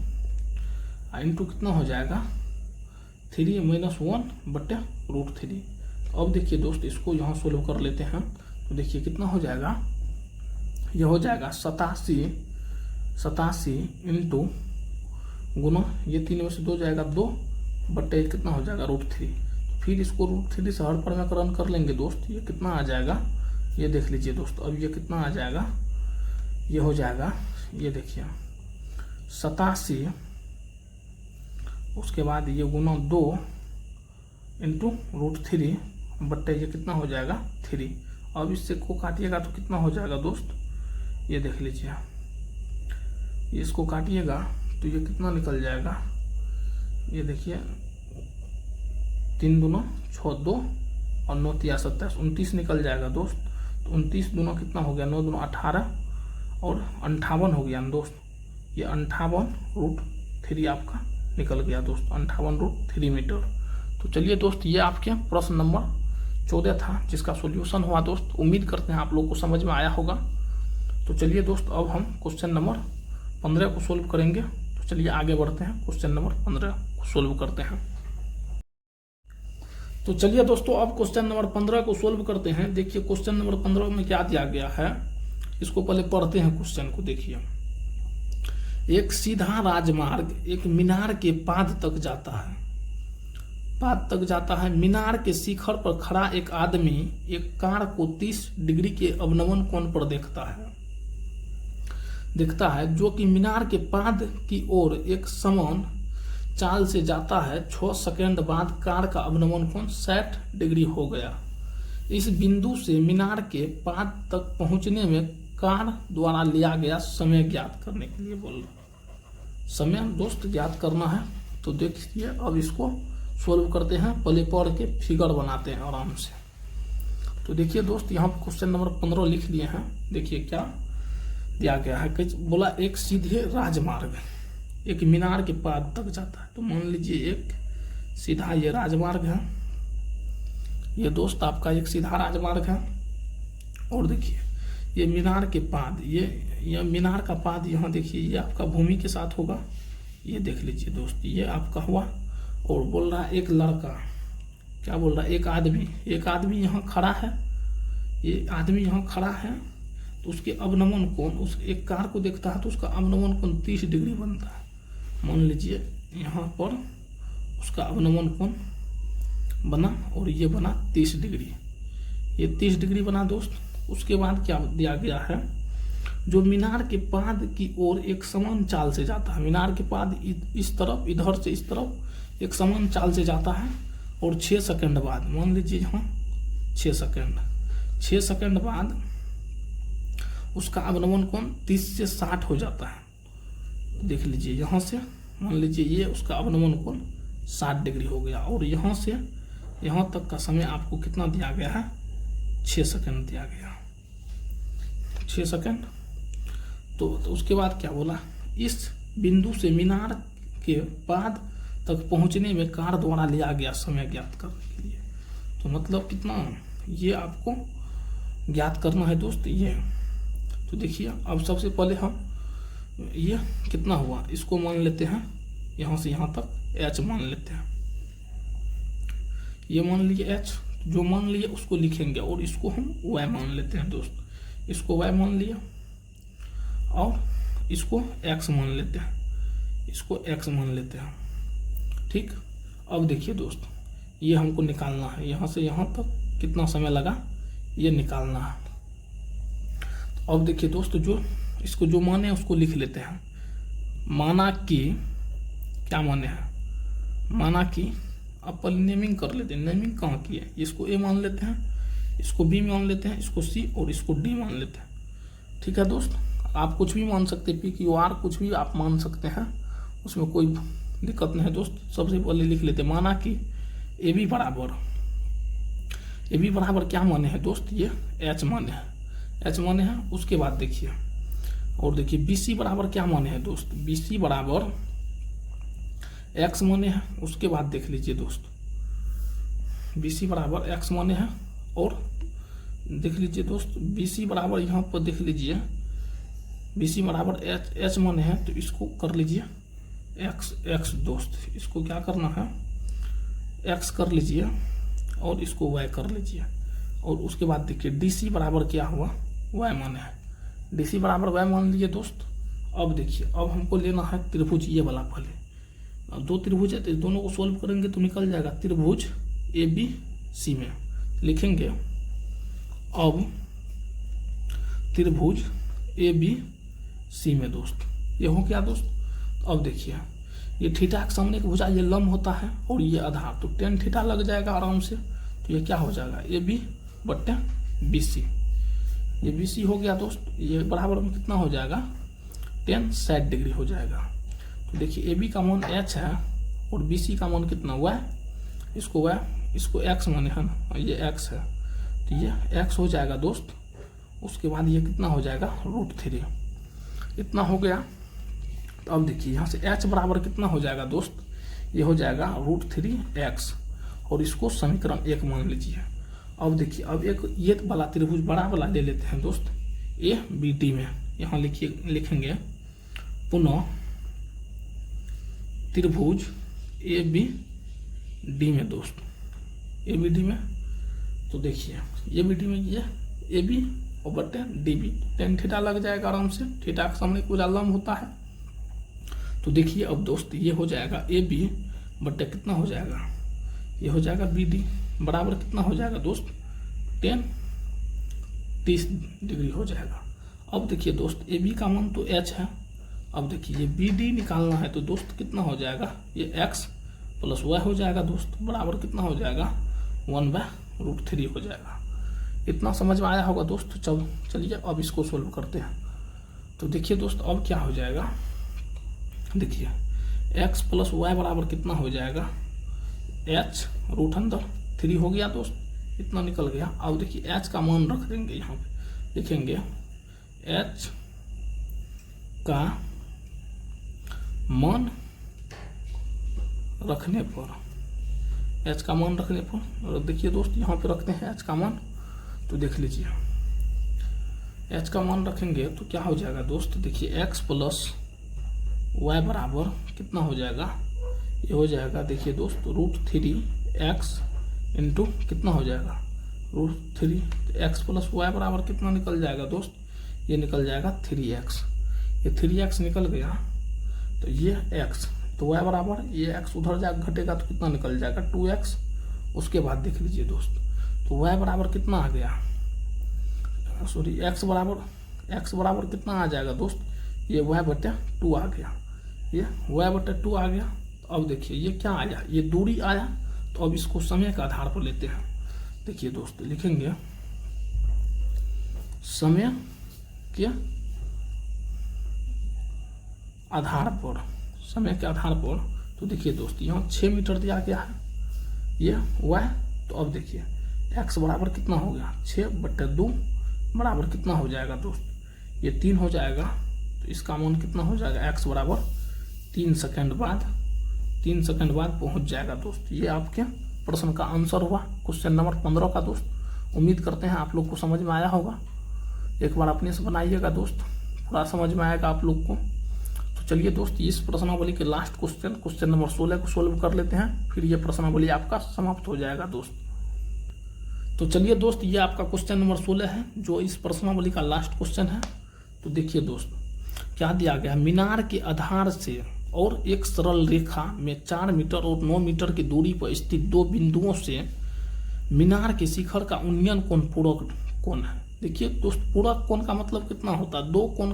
इंटू कितना हो जाएगा 3 माइनस 1/√3। अब देखिए दोस्त इसको यहाँ सोल्व कर लेते हैं, तो देखिए कितना हो जाएगा, यह हो जाएगा 87 इंटू गुना ये 3 में से 2 जाएगा 2 बट्टे कितना हो जाएगा √3। फिर इसको √3 से हर परिमाकरण कर लेंगे दोस्त, ये कितना आ जाएगा, ये देख लीजिए दोस्त। अब ये कितना आ जाएगा, ये हो जाएगा, ये देखिए 87 उसके बाद ये गुना 2 इंटू √3 बट्टे ये कितना हो जाएगा 3। अब इससे को काटिएगा तो कितना हो जाएगा दोस्त, ये देख लीजिए, इसको काटिएगा तो ये कितना निकल जाएगा, ये देखिए 3 दूना 6 2 और 9 3 27 29 निकल जाएगा दोस्त। तो 29 दूना कितना हो गया, 9 दूना 18 और 58 हो गया दोस्त, ये 58√3 आपका निकल गया दोस्त, 58√3 मीटर। तो चलिए दोस्त ये आपके प्रश्न नंबर 14 था जिसका सॉल्यूशन हुआ दोस्त। उम्मीद करते हैं आप लोग को समझ में आया होगा। तो चलिए दोस्त अब हम क्वेश्चन नंबर 15 को सोल्व करेंगे। तो चलिए आगे बढ़ते हैं, क्वेश्चन नंबर 15 को सोल्व करते हैं। तो चलिए दोस्तों अब क्वेश्चन नंबर 15 को सोल्व करते हैं। देखिए क्वेश्चन नंबर 15 में क्या दिया गया है, इसको पहले पढ़ते हैं क्वेश्चन को। देखिए एक सीधा राजमार्ग एक मीनार के पाद तक जाता है, पाद तक जाता है। मीनार के शिखर पर खड़ा एक आदमी एक कार को 30 डिग्री के अवनमन कोण पर देखता है जो कि मीनार के पाद की ओर एक समान चाल से जाता है। 6 सेकंड बाद कार का अवनमन कोण 60 डिग्री हो गया। इस बिंदु से मीनार के पाद तक पहुंचने में कार द्वारा लिया गया समय ज्ञात करने के लिए बोल रहा, समय दोस्त ज्ञात करना है। तो देखिए अब इसको सोल्व करते हैं, पहले पढ़ के फिगर बनाते हैं आराम से। तो देखिए दोस्त यहाँ पर क्वेश्चन नंबर 15 लिख लिए हैं। देखिए क्या दिया गया है, बोला एक सीधे राजमार्ग एक मीनार के पाद तक जाता है। तो मान लीजिए एक सीधा ये राजमार्ग है, ये दोस्त आपका एक सीधा राजमार्ग है। और देखिए ये मीनार के पाद, ये मीनार का पाद यहाँ देखिए ये आपका भूमि के साथ होगा, ये देख लीजिए दोस्त, ये आपका हुआ। और बोल रहा है एक लड़का, क्या बोल रहा है, एक आदमी यहाँ खड़ा है, ये आदमी यहाँ खड़ा है। तो उसके अवनमन कोण, उस एक कार को देखता है तो उसका अवनमन कोण 30 डिग्री बनता है। मान लीजिए यहाँ पर उसका अवनमन कोण बना और ये बना 30 डिग्री, ये 30 डिग्री बना दोस्त। उसके बाद क्या दिया गया है, जो मीनार के पाद की ओर एक समान चाल से जाता है। मीनार के पाद इस तरफ, इधर से इस तरफ एक समान चाल से जाता है। और 6 सेकंड बाद, मान लीजिए यहाँ 6 सेकंड बाद उसका अवनमन कोण 30 से 60 हो जाता है। देख लीजिए यहाँ से मान लीजिए ये उसका अवनमन कोण 60 डिग्री हो गया, और यहाँ से यहाँ तक का समय आपको कितना दिया गया है, 6 सेकंड दिया गया, 6 सेकंड। तो उसके बाद क्या बोला, इस बिंदु से मीनार के बाद तक पहुंचने में कार द्वारा लिया गया समय ज्ञात करने के लिए। तो मतलब कितना ये आपको ज्ञात करना है दोस्त ये। तो देखिए अब सबसे पहले हम ये कितना हुआ इसको मान लेते हैं, यहाँ से यहाँ तक h मान लेते हैं, ये मान लीजिए h, जो मान लिए उसको लिखेंगे और इसको हम y मान लेते हैं दोस्त, इसको y मान लिया और इसको x मान लेते हैं, इसको x मान लेते हैं, ठीक। अब देखिए दोस्त ये हमको निकालना है, यहाँ से यहाँ तक कितना समय लगा ये निकालना है। तो अब देखिए दोस्त जो इसको जो माने उसको लिख लेते हैं। माना कि क्या माने हैं, माना कि अब पहले नेमिंग कर लेते हैं, नेमिंग कहाँ की है, इसको ए मान लेते हैं, इसको बी मान लेते हैं, इसको सी और इसको डी मान लेते हैं, ठीक है दोस्त। आप कुछ भी मान सकते हैं, पी क्यू आर कुछ भी आप मान सकते हैं, उसमें कोई दिक्कत नहीं है दोस्त। सबसे पहले लिख लेते हैं माना कि ए बी बराबर क्या माने हैं दोस्त, ये एच माने हैं, एच माने हैं। उसके बाद देखिए और देखिए बी सी बराबर क्या माने हैं दोस्त, बी सी बराबर एक्स माने हैं। उसके बाद देख लीजिए दोस्त बी सी बराबर एक्स माने हैं, और देख लीजिए दोस्त बी सी बराबर यहाँ पर देख लीजिए बी सी बराबर एच माने हैं, तो इसको कर लीजिए एक्स दोस्त, इसको क्या करना है एक्स कर लीजिए और इसको वाई कर लीजिए। और उसके बाद देखिए डी सी बराबर क्या हुआ, वाई माने हैं, डी सी बराबर वाई मान लीजिए दोस्त। अब देखिए अब हमको लेना है त्रिभुज ये वाला, पहले दो त्रिभुज है तो दोनों को सोल्व करेंगे तो निकल जाएगा। त्रिभुज ए बी सी में लिखेंगे, अब त्रिभुज ए बी सी में दोस्त ये हो क्या दोस्त। अब देखिए ये थीटा के सामने की भुजा ये लंब होता है और ये आधार, तो टेन थीटा लग जाएगा आराम से। तो ये क्या हो जाएगा ए बी बट्टे बी सी, ये बी सी हो गया दोस्त, ये बराबर में कितना हो जाएगा 10 डिग्री हो जाएगा। तो देखिए ए बी का मान एच है और बी सी का मान कितना हुआ है, इसको एक्स माने है ना, ये एक्स है तो ये एक्स हो जाएगा दोस्त। उसके बाद ये कितना हो जाएगा √3, इतना हो गया। तो अब देखिए यहाँ से h बराबर कितना हो जाएगा दोस्त, ये हो जाएगा √3x, और इसको समीकरण 1 मान लीजिए। अब देखिए अब एक ये वाला त्रिभुज बड़ा वाला ले लेते हैं दोस्त ए बी डी में, यहाँ लिखेंगे पुनः त्रिभुज ए बी डी में दोस्त, ए बी डी में। तो देखिए ए बी डी में ये ए बी और बट्टे डी बी, टेन थीटा लग जाएगा आराम से, थीटा के सामने पूरा लंब होता है। तो देखिए अब दोस्त ये हो जाएगा ए बी बट्टे कितना हो जाएगा, ये हो जाएगा बी डी बराबर कितना हो जाएगा दोस्त 30 डिग्री हो जाएगा। अब देखिए दोस्त ए बी का मान तो एच है, अब देखिए ये बी डी निकालना है, तो दोस्त कितना हो जाएगा, ये एक्स प्लस वाई हो जाएगा दोस्त, बराबर कितना हो जाएगा 1/√3 हो जाएगा। इतना समझ में आया होगा दोस्त। चलिए अब इसको सोल्व करते हैं। तो देखिए दोस्त अब क्या हो जाएगा, देखिए x प्लस वाई बराबर कितना हो जाएगा h√3 हो गया दोस्त, इतना निकल गया। अब देखिए h का मान रख देंगे, यहाँ पे लिखेंगे h का मान रखने पर, h का मान रखने पर, और देखिए दोस्त यहाँ पे रखते हैं h का मान। तो देख लीजिए h का मान रखेंगे तो क्या हो जाएगा दोस्त, देखिए x प्लस y बराबर कितना हो जाएगा, ये हो जाएगा देखिए दोस्त √3x इंटू कितना हो जाएगा √3x प्लस y बराबर कितना निकल जाएगा दोस्त, ये निकल जाएगा 3x, ये 3x निकल गया तो ये x, तो y बराबर ये x उधर जाकर घटेगा तो कितना निकल जाएगा 2x। उसके बाद देख लीजिए दोस्त तो y बराबर कितना आ गया, सॉरी x बराबर कितना आ जाएगा दोस्त, ये y/2 आ गया, ये y/2 आ गया। तो अब देखिए ये क्या आया, ये दूरी आया। तो अब इसको समय के आधार पर लेते हैं। देखिए दोस्त लिखेंगे समय के आधार पर, समय के आधार पर, तो देखिए दोस्त यहाँ 6 मीटर दिया गया है, ये y। तो अब देखिए x बराबर कितना हो गया, 6/2 बराबर कितना हो जाएगा दोस्त, ये 3 हो जाएगा। तो इसका मान कितना हो जाएगा, x बराबर 3 सेकंड बाद, 3 सेकंड बाद पहुंच जाएगा दोस्त। ये आपके प्रश्न का आंसर हुआ, क्वेश्चन नंबर 15 का दोस्त। उम्मीद करते हैं आप लोग को समझ में आया होगा। एक बार अपने से बनाइएगा दोस्त, पूरा समझ में आएगा आप लोग को। तो चलिए दोस्त, इस प्रश्नावली के लास्ट क्वेश्चन, क्वेश्चन नंबर 16 को सोल्व कर लेते हैं, फिर ये प्रश्नावली आपका समाप्त हो जाएगा दोस्त। तो चलिए दोस्त, ये आपका क्वेश्चन नंबर 16 है, जो इस प्रश्नावली का लास्ट क्वेश्चन है। तो देखिए दोस्त क्या दिया गया, मीनार के आधार से और एक सरल रेखा में 4 मीटर और 9 मीटर की दूरी पर स्थित दो बिंदुओं से मीनार के शिखर का उन्नयन कोण पूरक कोण है। देखिए दोस्त, पूरक कोण का मतलब कितना होता है, दो कोण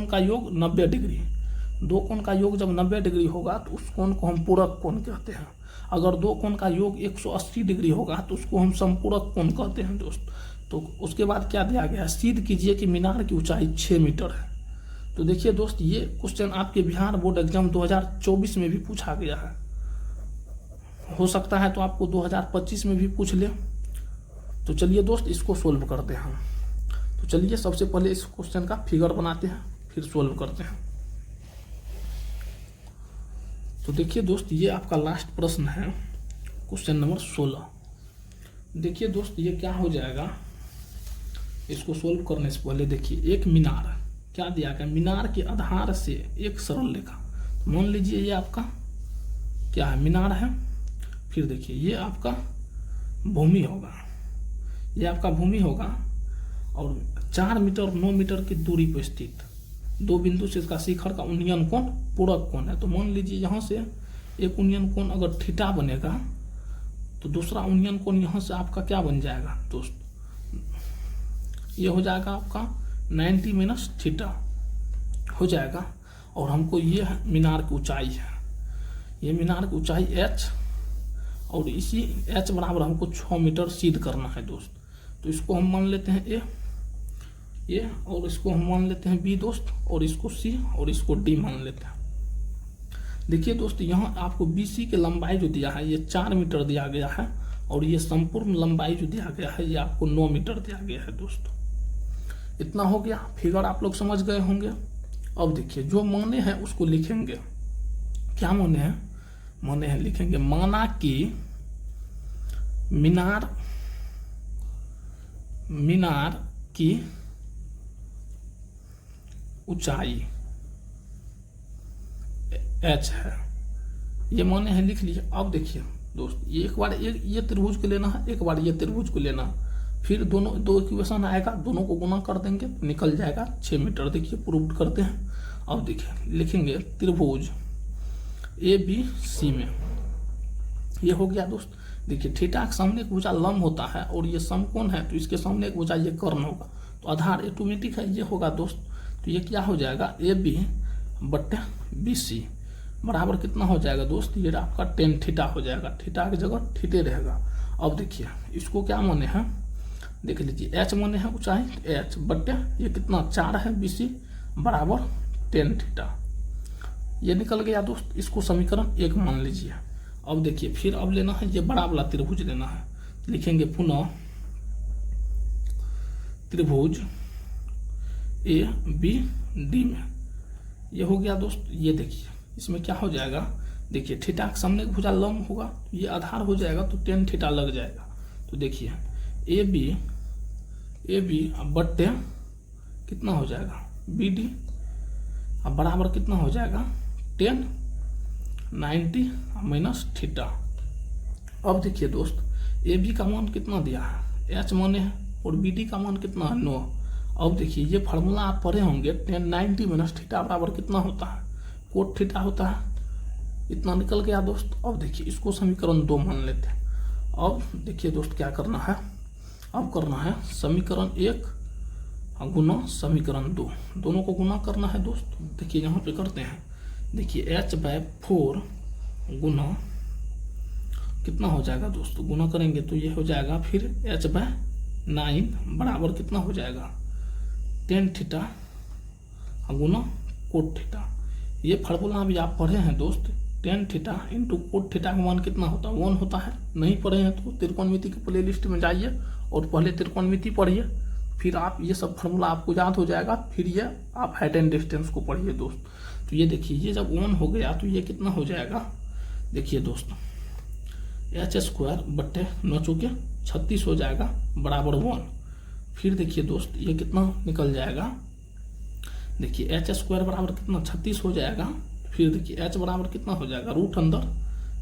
का योग 90 डिग्री। दो कोण का योग जब 90 डिग्री होगा तो उस कोण को हम पूरक कोण कहते हैं। अगर दो कोण का योग 180 डिग्री होगा तो उसको हम समपूरक कोण कहते हैं दोस्त। तो उसके बाद क्या दिया गया, सिद्ध कीजिए कि मीनार की ऊंचाई 6 मीटर है। तो देखिए दोस्त, ये क्वेश्चन आपके बिहार बोर्ड एग्जाम 2024 में भी पूछा गया है, हो सकता है तो आपको 2025 में भी पूछ ले। तो चलिए दोस्त, इसको सोल्व करते हैं। तो चलिए सबसे पहले इस क्वेश्चन का फिगर बनाते हैं, फिर सोल्व करते हैं। तो देखिए दोस्त, ये आपका लास्ट प्रश्न है, क्वेश्चन नंबर 16। देखिए दोस्त, ये क्या हो जाएगा, इसको सोल्व करने से पहले देखिए, एक मीनार क्या दिया गया, मीनार के आधार से एक सरल रेखा। तो मान लीजिए ये आपका क्या है, मीनार है। फिर देखिए ये आपका भूमि होगा, ये आपका भूमि होगा, और 4 मीटर और 9 मीटर की दूरी पर स्थित दो बिंदु से इसका शिखर का उन्नयन कोण पूरक कोण है। तो मान लीजिए यहाँ से एक उन्नयन कोण अगर थीटा बनेगा तो दूसरा उन्नयन कोण यहाँ से आपका क्या बन जाएगा दोस्त, ये हो जाएगा आपका 90 माइनस थीटा हो जाएगा। और हमको ये मीनार की ऊंचाई है, ये मीनार की ऊंचाई h, और इसी h बराबर हमको 6 मीटर सिद्ध करना है दोस्त। तो इसको हम मान लेते हैं ए, और इसको हम मान लेते हैं b दोस्त, और इसको c और इसको d मान लेते हैं। देखिए दोस्त, यहाँ आपको BC की लंबाई जो दिया है ये 4 मीटर दिया गया है, और ये संपूर्ण लंबाई जो दिया गया है ये आपको 9 मीटर दिया गया है दोस्त। इतना हो गया, फिगर आप लोग समझ गए होंगे। अब देखिए जो माने हैं उसको लिखेंगे। क्या माने हैं, माने हैं लिखेंगे, माना कि मीनार की ऊंचाई h है, ये माने हैं, लिख लीजिए। अब देखिए दोस्त, ये एक बार ये त्रिभुज को लेना है, एक बार ये त्रिभुज को लेना, फिर दोनों दो इक्वेशन आएगा, दोनों को गुना कर देंगे, निकल जाएगा 6 मीटर। देखिए प्रूव करते हैं। अब देखिए लिखेंगे त्रिभुज ABC में, ये हो गया दोस्त। देखिए थीटा के सामने एक भुजा लंब होता है और ये समकोण है, तो इसके सामने एक भुजा ये कर्ण होगा, तो आधार ऑटोमेटिक है, ये होगा दोस्त। तो ये क्या हो जाएगा, AB/BC बराबर कितना हो जाएगा दोस्त, ये आपका tan थीटा हो जाएगा, थीटा की जगह थीटे रहेगा। अब देखिए इसको क्या माने हैं, देख लीजिए h माने हैं ऊंचाई h बट्टे ये कितना 4 है BC बराबर tan थीटा, ये निकल गया दोस्त। इसको समीकरण 1 मान लीजिए। अब देखिए फिर अब लेना है ये बड़ा वाला त्रिभुज लेना है, लिखेंगे पुनः त्रिभुज ABD में, ये हो गया दोस्त। ये देखिए इसमें क्या हो जाएगा, देखिए थीटा के सामने भुजा लंब होगा, ये आधार हो जाएगा, तो tan थीटा लग जाएगा। तो देखिए AB बट्टे कितना हो जाएगा BD, अब बराबर कितना हो जाएगा tan 90 माइनस थीटा। अब देखिए दोस्त, AB का मान कितना दिया है, h माने है, और BD का मान कितना है 9। अब देखिए ये फार्मूला आप पढ़े होंगे, tan 90 माइनस थीटा बराबर कितना होता है, कोट थीटा होता है। इतना निकल गया दोस्त। अब देखिए इसको समीकरण 2 मान लेते हैं। अब देखिए दोस्त क्या करना है, अब करना है समीकरण 1 गुना समीकरण 2, दोनों को गुना करना है दोस्त। देखिए यहाँ पे करते हैं, देखिए h/4 गुना कितना हो जाएगा दोस्तों, गुना करेंगे तो ये हो जाएगा फिर h/4 9 बराबर कितना हो जाएगा, टेन थीटा गुना कोट थीटा। ये फार्मूला अभी आप पढ़े हैं दोस्त, tan theta into cot theta का मान कितना होता है, 1 होता है। नहीं पढ़े हैं तो त्रिकोणमिति की प्ले लिस्ट में जाइए और पहले त्रिकोणमिति पढ़िए, फिर आप ये सब फार्मूला आपको याद हो जाएगा, फिर ये आप हाइट एंड डिस्टेंस को पढ़िए दोस्त। तो ये देखिए, ये जब 1 हो गया तो ये कितना हो जाएगा, देखिए दोस्त, h² बट्टे 9 चौके 36 हो जाएगा बराबर 1। फिर देखिए दोस्त, ये कितना निकल जाएगा, देखिए h² बराबर कितना 36 हो जाएगा। फिर देखिए h बराबर कितना हो जाएगा, रूट अंदर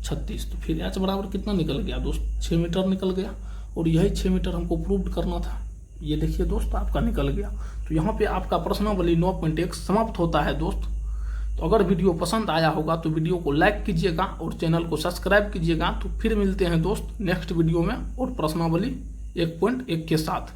36। तो फिर h बराबर कितना निकल गया दोस्त, 6 मीटर निकल गया। और यही 6 मीटर हमको प्रूव करना था। ये देखिए दोस्त, आपका निकल गया। तो यहाँ पे आपका प्रश्नावली 9.1 समाप्त होता है दोस्त। तो अगर वीडियो पसंद आया होगा तो वीडियो को लाइक कीजिएगा और चैनल को सब्सक्राइब कीजिएगा। तो फिर मिलते हैं दोस्त नेक्स्ट वीडियो में और प्रश्नावली 1.1 के साथ।